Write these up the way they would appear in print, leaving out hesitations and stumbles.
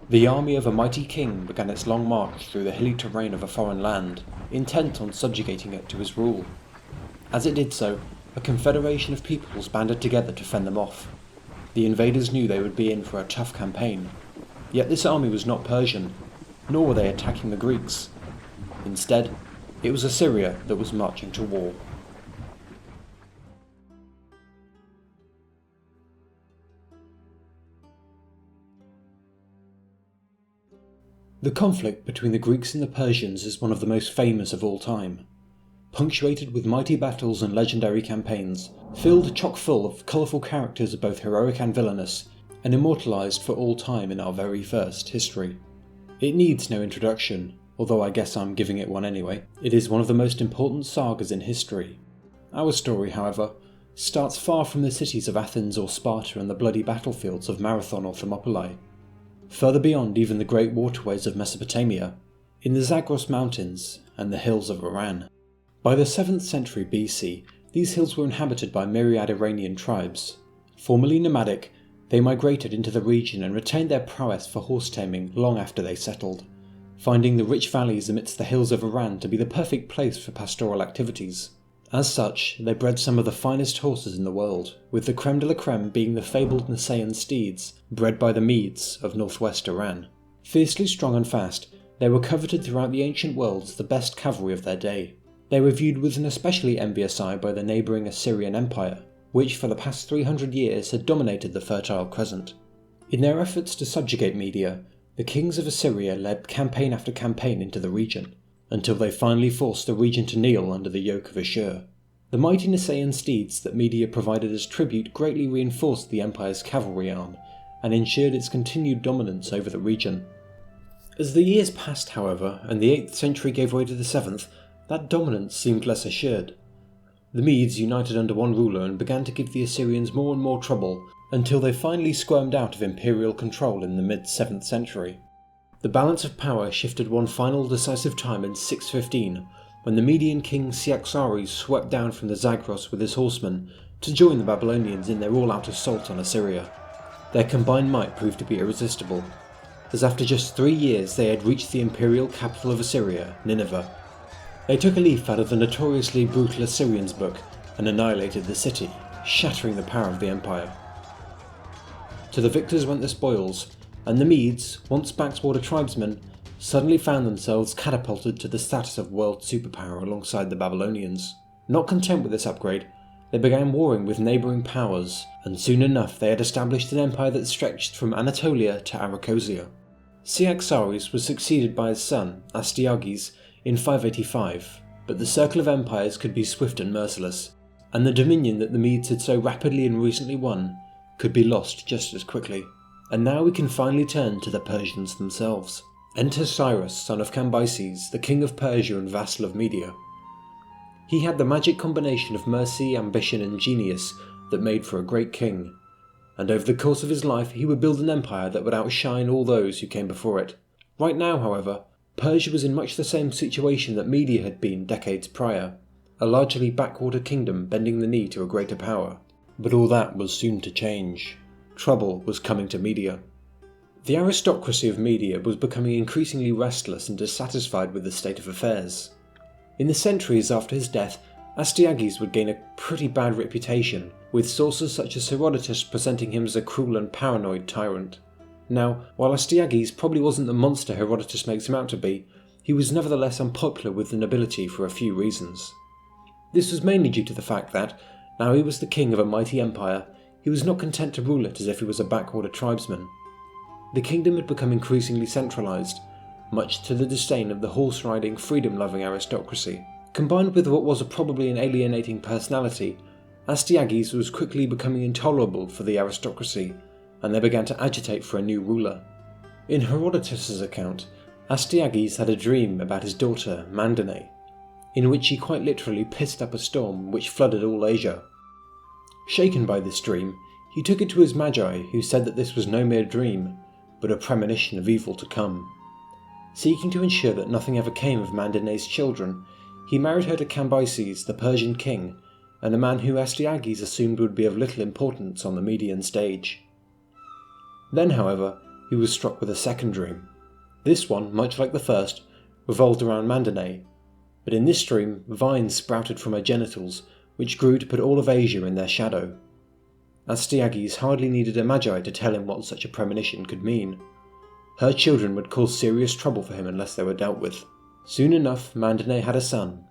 The army of a mighty king began its long march through the hilly terrain of a foreign land, intent on subjugating it to his rule. As it did so, a confederation of peoples banded together to fend them off. The invaders knew they would be in for a tough campaign, yet this army was not Persian, nor were they attacking the Greeks. Instead, it was Assyria that was marching to war. The conflict between the Greeks and the Persians is one of the most famous of all time. Punctuated with mighty battles and legendary campaigns, filled chock full of colourful characters both heroic and villainous, and immortalised for all time in our very first history. It needs no introduction, although I guess I'm giving it one anyway. It is one of the most important sagas in history. Our story, however, starts far from the cities of Athens or Sparta and the bloody battlefields of Marathon or Thermopylae. Further beyond even the great waterways of Mesopotamia, in the Zagros Mountains and the hills of Iran. By the 7th century BC, these hills were inhabited by myriad Iranian tribes. Formerly nomadic, they migrated into the region and retained their prowess for horse taming long after they settled, finding the rich valleys amidst the hills of Iran to be the perfect place for pastoral activities. As such, they bred some of the finest horses in the world, with the creme de la creme being the fabled Nisaean steeds, bred by the Medes of northwest Iran. Fiercely strong and fast, they were coveted throughout the ancient world as the best cavalry of their day. They were viewed with an especially envious eye by the neighbouring Assyrian Empire, which for the past 300 years had dominated the Fertile Crescent. In their efforts to subjugate Media, the kings of Assyria led campaign after campaign into the region, until they finally forced the region to kneel under the yoke of Ashur. The mighty Nisaean steeds that Media provided as tribute greatly reinforced the empire's cavalry arm, and ensured its continued dominance over the region. As the years passed, however, and the 8th century gave way to the 7th, that dominance seemed less assured. The Medes united under one ruler and began to give the Assyrians more and more trouble, until they finally squirmed out of imperial control in the mid-7th century. The balance of power shifted one final decisive time in 615, when the Median king Cyaxares swept down from the Zagros with his horsemen to join the Babylonians in their all-out assault on Assyria. Their combined might proved to be irresistible, as after just 3 years they had reached the imperial capital of Assyria, Nineveh. They took a leaf out of the notoriously brutal Assyrians book and annihilated the city, shattering the power of the empire. To the victors went the spoils, and the Medes, once backwater tribesmen, suddenly found themselves catapulted to the status of world superpower alongside the Babylonians. Not content with this upgrade, they began warring with neighbouring powers, and soon enough they had established an empire that stretched from Anatolia to Arachosia. Cyaxares was succeeded by his son, Astyages, in 585, but the circle of empires could be swift and merciless, and the dominion that the Medes had so rapidly and recently won could be lost just as quickly. And now we can finally turn to the Persians themselves. Enter Cyrus, son of Cambyses, the king of Persia and vassal of Media. He had the magic combination of mercy, ambition and genius that made for a great king, and over the course of his life he would build an empire that would outshine all those who came before it. Right now, however, Persia was in much the same situation that Media had been decades prior, a largely backwater kingdom bending the knee to a greater power. But all that was soon to change. Trouble was coming to Media. The aristocracy of Media was becoming increasingly restless and dissatisfied with the state of affairs. In the centuries after his death, Astyages would gain a pretty bad reputation, with sources such as Herodotus presenting him as a cruel and paranoid tyrant. Now, while Astyages probably wasn't the monster Herodotus makes him out to be, he was nevertheless unpopular with the nobility for a few reasons. This was mainly due to the fact that, now he was the king of a mighty empire, he was not content to rule it as if he was a backwater tribesman. The kingdom had become increasingly centralised, much to the disdain of the horse-riding, freedom-loving aristocracy. Combined with what was probably an alienating personality, Astyages was quickly becoming intolerable for the aristocracy, and they began to agitate for a new ruler. In Herodotus' account, Astyages had a dream about his daughter, Mandane, in which he quite literally pissed up a storm which flooded all Asia. Shaken by this dream, he took it to his magi, who said that this was no mere dream, but a premonition of evil to come. Seeking to ensure that nothing ever came of Mandane's children, he married her to Cambyses, the Persian king, and a man who Astyages assumed would be of little importance on the Median stage. Then, however, he was struck with a second dream. This one, much like the first, revolved around Mandanae, but in this dream vines sprouted from her genitals, which grew to put all of Asia in their shadow. Astyages hardly needed a magi to tell him what such a premonition could mean. Her children would cause serious trouble for him unless they were dealt with. Soon enough, Mandanae had a son.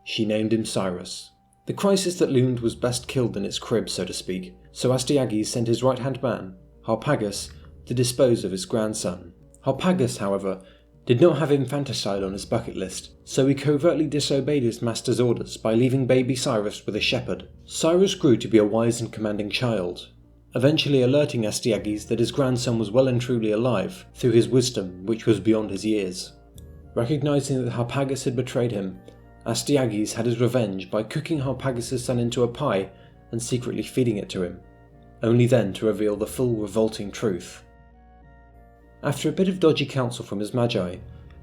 She named him Cyrus. The crisis that loomed was best killed in its crib, so to speak, so Astyages sent his right-hand man, Harpagus, to dispose of his grandson. Harpagus, however, did not have infanticide on his bucket list, so he covertly disobeyed his master's orders by leaving baby Cyrus with a shepherd. Cyrus grew to be a wise and commanding child, eventually alerting Astyages that his grandson was well and truly alive through his wisdom, which was beyond his years. Recognizing that Harpagus had betrayed him, Astyages had his revenge by cooking Harpagus' son into a pie and secretly feeding it to him, only then to reveal the full revolting truth. After a bit of dodgy counsel from his magi,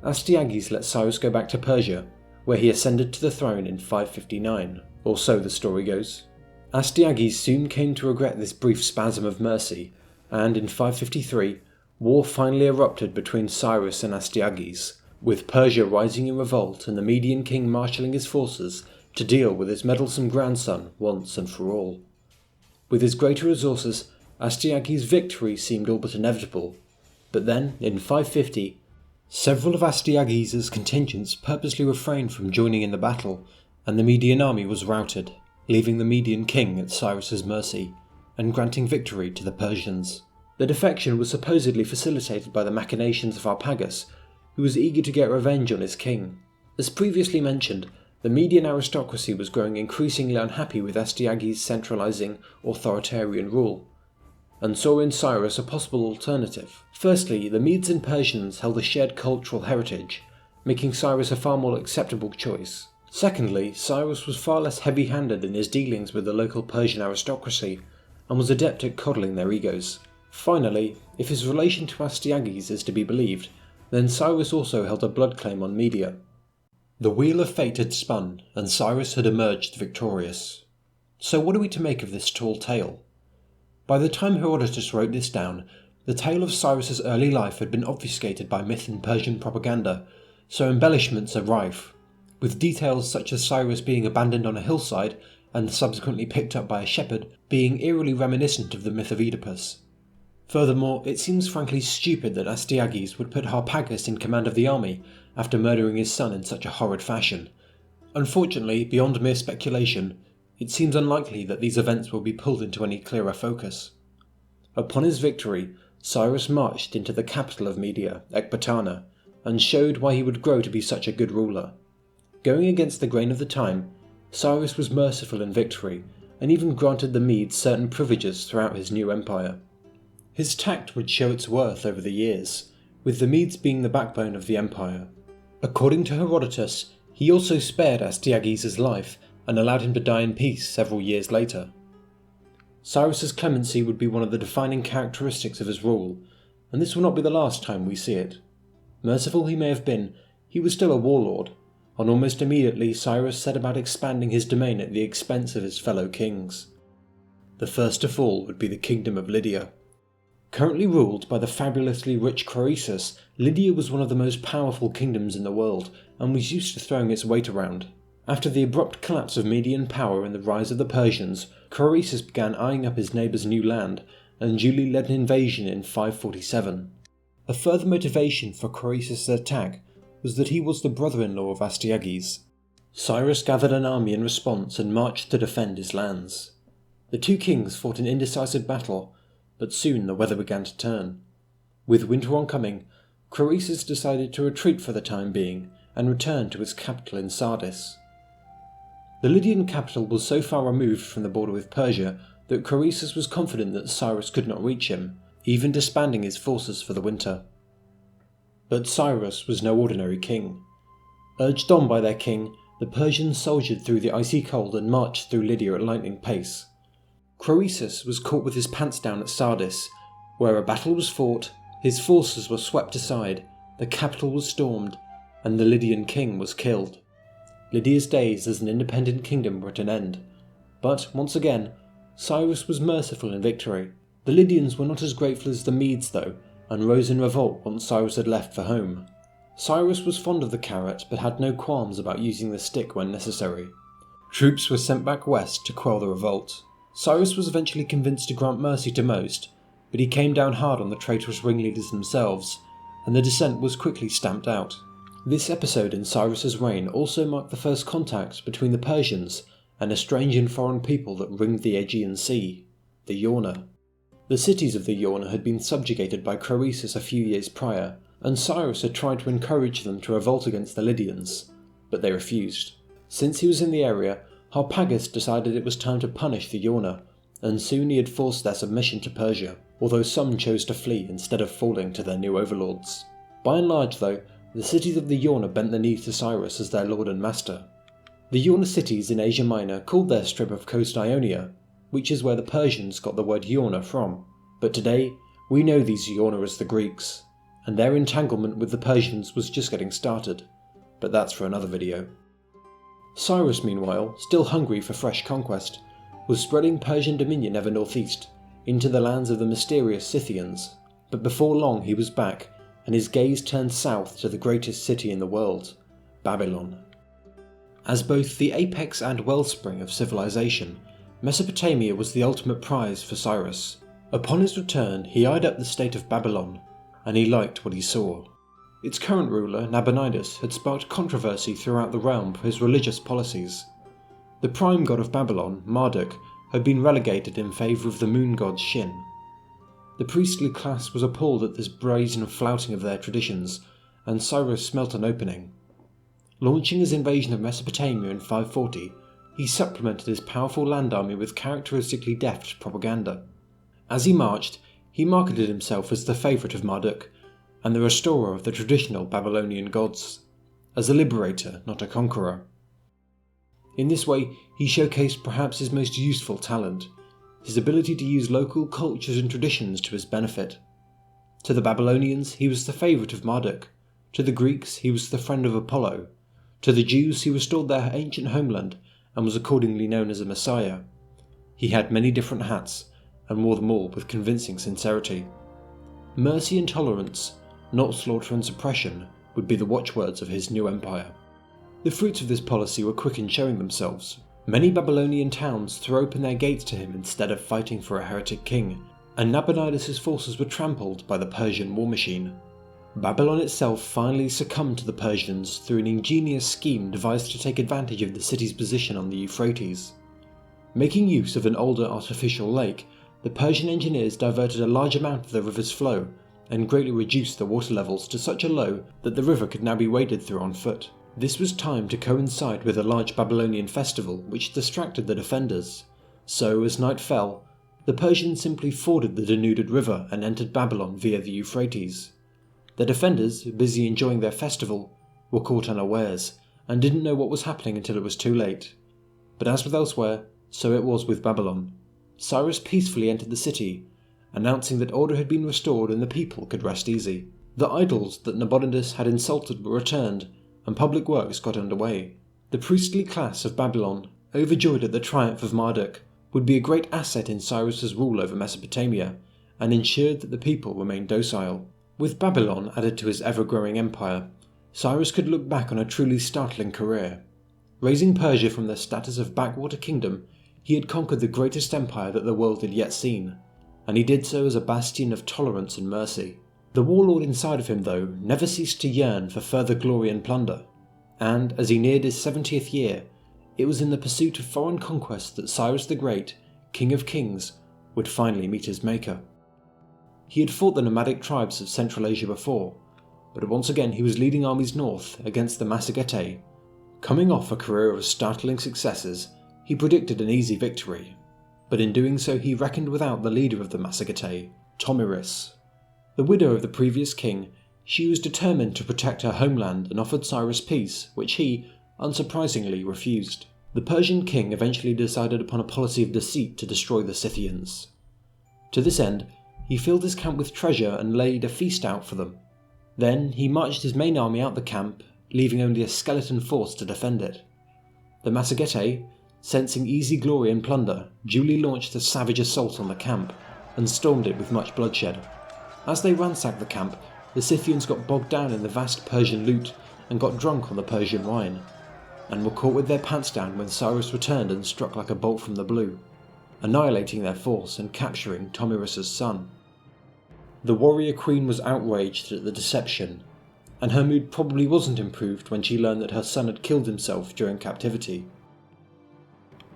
Astyages let Cyrus go back to Persia, where he ascended to the throne in 559, or so the story goes. Astyages soon came to regret this brief spasm of mercy, and in 553, war finally erupted between Cyrus and Astyages, with Persia rising in revolt and the Median king marshalling his forces to deal with his meddlesome grandson once and for all. With his greater resources, Astyages' victory seemed all but inevitable, but then, in 550, several of Astyages' contingents purposely refrained from joining in the battle, and the Median army was routed, leaving the Median king at Cyrus's mercy, and granting victory to the Persians. The defection was supposedly facilitated by the machinations of Harpagus, who was eager to get revenge on his king. As previously mentioned, the Median aristocracy was growing increasingly unhappy with Astyages' centralizing, authoritarian rule, and saw in Cyrus a possible alternative. Firstly, the Medes and Persians held a shared cultural heritage, making Cyrus a far more acceptable choice. Secondly, Cyrus was far less heavy-handed in his dealings with the local Persian aristocracy, and was adept at coddling their egos. Finally, if his relation to Astyages is to be believed, then Cyrus also held a blood claim on Media. The wheel of fate had spun, and Cyrus had emerged victorious. So what are we to make of this tall tale? By the time Herodotus wrote this down, the tale of Cyrus's early life had been obfuscated by myth and Persian propaganda, so embellishments are rife, with details such as Cyrus being abandoned on a hillside and subsequently picked up by a shepherd being eerily reminiscent of the myth of Oedipus. Furthermore, it seems frankly stupid that Astyages would put Harpagus in command of the army after murdering his son in such a horrid fashion. Unfortunately, beyond mere speculation, it seems unlikely that these events will be pulled into any clearer focus. Upon his victory, Cyrus marched into the capital of Media, Ecbatana, and showed why he would grow to be such a good ruler. Going against the grain of the time, Cyrus was merciful in victory, and even granted the Medes certain privileges throughout his new empire. His tact would show its worth over the years, with the Medes being the backbone of the empire. According to Herodotus, he also spared Astyages' life and allowed him to die in peace several years later. Cyrus's clemency would be one of the defining characteristics of his rule, and this will not be the last time we see it. Merciful he may have been, he was still a warlord, and almost immediately Cyrus set about expanding his domain at the expense of his fellow kings. The first to fall would be the kingdom of Lydia. Currently ruled by the fabulously rich Croesus, Lydia was one of the most powerful kingdoms in the world, and was used to throwing its weight around. After the abrupt collapse of Median power and the rise of the Persians, Croesus began eyeing up his neighbour's new land, and duly led an invasion in 547. A further motivation for Croesus' attack was that he was the brother-in-law of Astyages. Cyrus gathered an army in response and marched to defend his lands. The two kings fought an indecisive battle, but soon the weather began to turn. With winter oncoming, Croesus decided to retreat for the time being and return to his capital in Sardis. The Lydian capital was so far removed from the border with Persia that Croesus was confident that Cyrus could not reach him, even disbanding his forces for the winter. But Cyrus was no ordinary king. Urged on by their king, the Persians soldiered through the icy cold and marched through Lydia at lightning pace. Croesus was caught with his pants down at Sardis, where a battle was fought, his forces were swept aside, the capital was stormed, and the Lydian king was killed. Lydia's days as an independent kingdom were at an end, but, once again, Cyrus was merciful in victory. The Lydians were not as grateful as the Medes though, and rose in revolt once Cyrus had left for home. Cyrus was fond of the carrot but had no qualms about using the stick when necessary. Troops were sent back west to quell the revolt. Cyrus was eventually convinced to grant mercy to most, but he came down hard on the traitorous ringleaders themselves, and the dissent was quickly stamped out. This episode in Cyrus's reign also marked the first contact between the Persians and a strange and foreign people that ringed the Aegean Sea, the Yauna. The cities of the Yauna had been subjugated by Croesus a few years prior, and Cyrus had tried to encourage them to revolt against the Lydians, but they refused. Since he was in the area, Harpagus decided it was time to punish the Yauna, and soon he had forced their submission to Persia, although some chose to flee instead of falling to their new overlords. By and large, though, the cities of the Yauna bent the knee to Cyrus as their lord and master. The Yauna cities in Asia Minor called their strip of coast Ionia, which is where the Persians got the word Yauna from, but today we know these Yauna as the Greeks, and their entanglement with the Persians was just getting started, but that's for another video. Cyrus, meanwhile, still hungry for fresh conquest, was spreading Persian dominion ever northeast, into the lands of the mysterious Scythians, but before long he was back, and his gaze turned south to the greatest city in the world, Babylon. As both the apex and wellspring of civilization, Mesopotamia was the ultimate prize for Cyrus. Upon his return, he eyed up the state of Babylon, and he liked what he saw. Its current ruler, Nabonidus, had sparked controversy throughout the realm for his religious policies. The prime god of Babylon, Marduk, had been relegated in favour of the moon god Shin. The priestly class was appalled at this brazen flouting of their traditions, and Cyrus smelt an opening. Launching his invasion of Mesopotamia in 540, he supplemented his powerful land army with characteristically deft propaganda. As he marched, he marketed himself as the favourite of Marduk, and the restorer of the traditional Babylonian gods, as a liberator, not a conqueror. In this way, he showcased perhaps his most useful talent, his ability to use local cultures and traditions to his benefit. To the Babylonians, he was the favourite of Marduk. To the Greeks, he was the friend of Apollo. To the Jews, he restored their ancient homeland and was accordingly known as a messiah. He had many different hats, and wore them all with convincing sincerity. Mercy and tolerance, not slaughter and suppression, would be the watchwords of his new empire. The fruits of this policy were quick in showing themselves. Many Babylonian towns threw open their gates to him instead of fighting for a heretic king, and Nabonidus' forces were trampled by the Persian war machine. Babylon itself finally succumbed to the Persians through an ingenious scheme devised to take advantage of the city's position on the Euphrates. Making use of an older artificial lake, the Persian engineers diverted a large amount of the river's flow and greatly reduced the water levels to such a low that the river could now be waded through on foot. This was timed to coincide with a large Babylonian festival which distracted the defenders, so as night fell, the Persians simply forded the denuded river and entered Babylon via the Euphrates. The defenders, busy enjoying their festival, were caught unawares and didn't know what was happening until it was too late. But as with elsewhere, so it was with Babylon. Cyrus peacefully entered the city, announcing that order had been restored and the people could rest easy. The idols that Nabonidus had insulted were returned, and public works got underway. The priestly class of Babylon, overjoyed at the triumph of Marduk, would be a great asset in Cyrus's rule over Mesopotamia, and ensured that the people remained docile. With Babylon added to his ever-growing empire, Cyrus could look back on a truly startling career. Raising Persia from the status of backwater kingdom, he had conquered the greatest empire that the world had yet seen, and he did so as a bastion of tolerance and mercy. The warlord inside of him, though, never ceased to yearn for further glory and plunder, and as he neared his 70th year, it was in the pursuit of foreign conquest that Cyrus the Great, King of Kings, would finally meet his maker. He had fought the nomadic tribes of Central Asia before, but once again he was leading armies north against the Massagetae. Coming off a career of startling successes, he predicted an easy victory, but in doing so he reckoned without the leader of the Massagetae, Tomiris. The widow of the previous king, she was determined to protect her homeland and offered Cyrus peace, which he, unsurprisingly, refused. The Persian king eventually decided upon a policy of deceit to destroy the Scythians. To this end, he filled his camp with treasure and laid a feast out for them. Then he marched his main army out the camp, leaving only a skeleton force to defend it. The Massagetae, sensing easy glory and plunder, duly launched a savage assault on the camp, and stormed it with much bloodshed. As they ransacked the camp, the Scythians got bogged down in the vast Persian loot and got drunk on the Persian wine, and were caught with their pants down when Cyrus returned and struck like a bolt from the blue, annihilating their force and capturing Tomyris's son. The warrior queen was outraged at the deception, and her mood probably wasn't improved when she learned that her son had killed himself during captivity.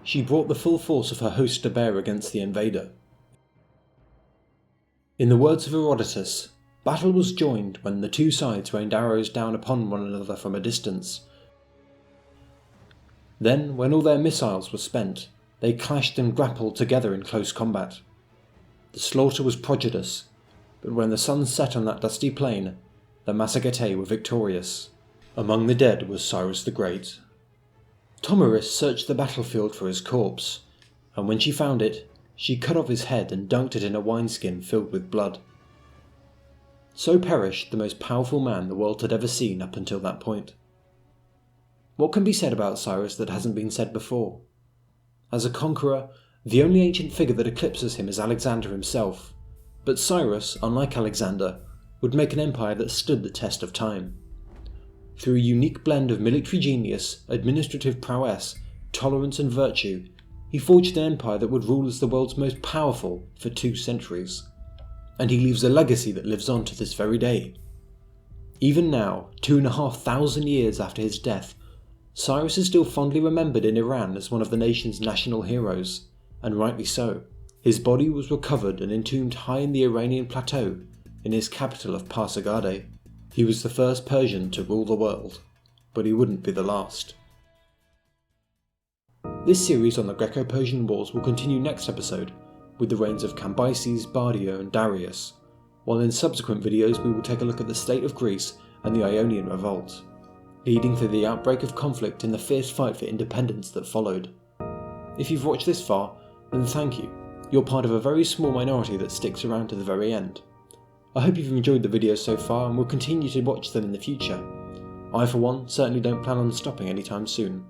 She brought the full force of her host to bear against the invader. In the words of Herodotus, battle was joined when the two sides rained arrows down upon one another from a distance. Then, when all their missiles were spent, they clashed and grappled together in close combat. The slaughter was prodigious, but when the sun set on that dusty plain, the Massagetae were victorious. Among the dead was Cyrus the Great. Tomyris searched the battlefield for his corpse, and when she found it, she cut off his head and dunked it in a wineskin filled with blood. So perished the most powerful man the world had ever seen up until that point. What can be said about Cyrus that hasn't been said before? As a conqueror, the only ancient figure that eclipses him is Alexander himself, but Cyrus, unlike Alexander, would make an empire that stood the test of time. Through a unique blend of military genius, administrative prowess, tolerance and virtue, he forged an empire that would rule as the world's most powerful for 2 centuries. And he leaves a legacy that lives on to this very day. Even now, 2,500 years after his death, Cyrus is still fondly remembered in Iran as one of the nation's national heroes, and rightly so. His body was recovered and entombed high in the Iranian plateau, in his capital of Pasargadae. He was the first Persian to rule the world, but he wouldn't be the last. This series on the Greco-Persian Wars will continue next episode, with the reigns of Cambyses, Bardio and Darius, while in subsequent videos we will take a look at the state of Greece and the Ionian Revolt, leading to the outbreak of conflict in the fierce fight for independence that followed. If you've watched this far, then thank you. You're part of a very small minority that sticks around to the very end. I hope you've enjoyed the videos so far and will continue to watch them in the future. I for one certainly don't plan on stopping anytime soon.